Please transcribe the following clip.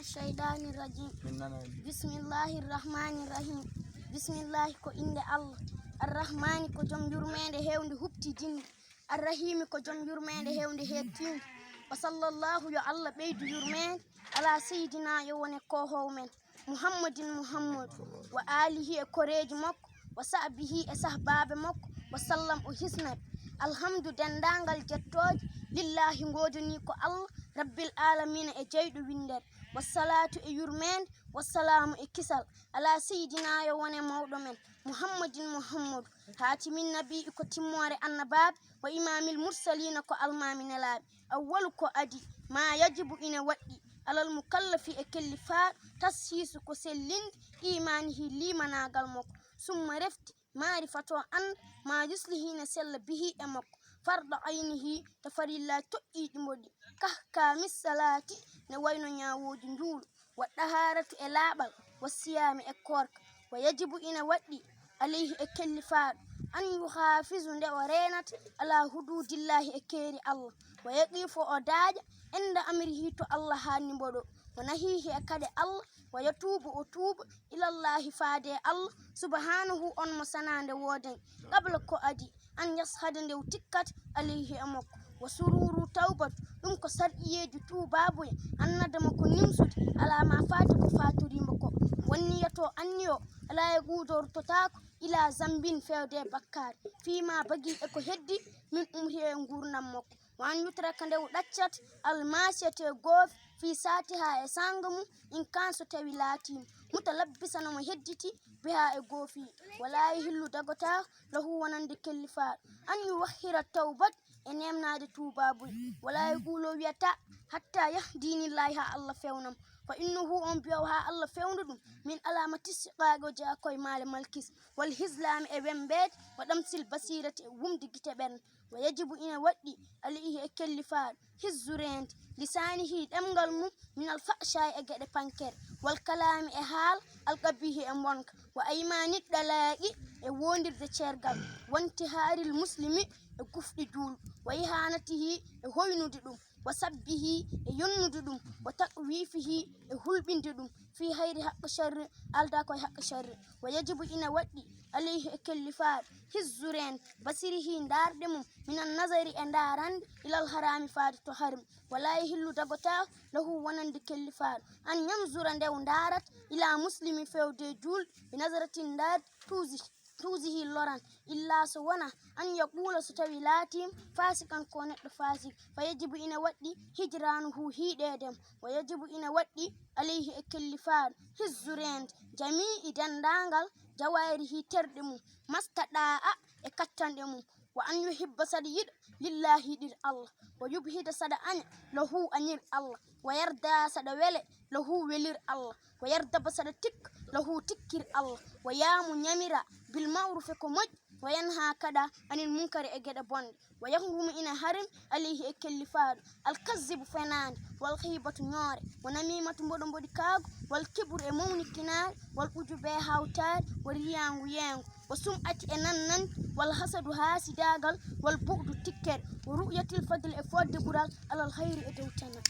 الشيطان الرجيم بسم الله الرحمن الرحيم بسم الله كو إند الله الرحمن كو جم يرمين هيوند هبتي جن الرحيم كو جم يرمين هيوند هيتين وصلى الله يا الله بيد يرمين على سيدنا يوان كوهو من محمد وآله كوريج مك وصحبه أصحباب مك وسلم وحسنك الحمد دندانغال جتوج لله نغودني كو الله رب العالمين اجيد ويندر والصلاة يرمين والسلام كسل على سيدنا يوان مودو من محمد هاتم النبي كو تموار النباب وإمام المرسلين كو المام نلاب أول كو أدي ما يجب إن ودي على المكلف اكلفات تسيس كو سلين إيمانه لي مناغل مك ثم رفت معرفة أن ما يصلحين سل به أمك فرض عينه تفري الله تؤيد مودي كهكام الصلاة نوين نياوج نجول والطهارة إلابل والصيام أكورك ويجب إن ودي عليه اكلفات أن يحافظ ورينت على حدود الله أكيري الله ويقف أداج عند أمره تو الله هاني بدو ونهيه أكاد الله ويتوب إلى الله فادي الله سبحانه أن مسنان ودن قبل كو أدي أن يصحد ندو تكت عليه أمك وسرور توبة دمك سرئيه توبابو أن ندمك نمسد على ما فاتك فاتوري مكو والنية أنيو لا يقودر تتاك إلى زنب فيودي بكار فيما بقي أكو هدي من أمره ينقورنا مكو وأن يترك ندو دكت الماسية غوف في ساتها يسانغم إن كان ستويلاتي متلبسا ومهدتي بها غوفي ولا يهل دغتا له ونند كلفات أن يوخر التوبة إن يمنع توبابي ولا يقول يتا حتى يهديني الله الله فيونم فإنه أنبيوها الله فيوندم من علامة السقاق وجاكوي مال ملكس والهزلام ابن بيت ودمس البصيرة ومد كتبن ويجب إن ودي عليه الكلفات هزورينت لسانه دمغلم من الفحشاء أجد بانكر والكلام إهال القبيه أمونك وأيمان الدلائي ووندر دشيرغل وانتهار المسلم كفر جول وإهانته هوينددم وسبه ينددم وتقويفه هلبنددم في غير حق شر الداكو حق شر ويجب إن ودي عليه الكلفات هزورين بصيره داردم من النظر انداران إلى الحرام فاتو حرم ولا يهل دغتا له ونند كلفات أن ينظر دارت إلى مسلم فيودي جول بنظرة دار توزه اللوران إلا سوانا أن يقول ستوي لاتيم فاسقا كونت فاسق فيجب إن ودي هجرانه هيدهم ويجب إن ودي عليه الكلفات هزورين جميع دندانغال جوائره تردم مستداء اكتندم وأن يحب سديد لله دير الله ويبهد سدأن له أنير الله ويرضى سدويل له ولير الله ويرضى بسدتك له تكر الله ويام نمرا بالمعروف كمج وينهى كذا عن المنكر أجد بند ويهرم إن هرم عليه الكلفات الكذب فنان والخيبة نار ونميمة بدن بدكاغ والكبر أمون كنار والأجوب هاوتار والريان ويان وسمعة أننن والحسد هاسداغل والبغض تكر ورؤية الفضل أفود برال على الخير أدوتنا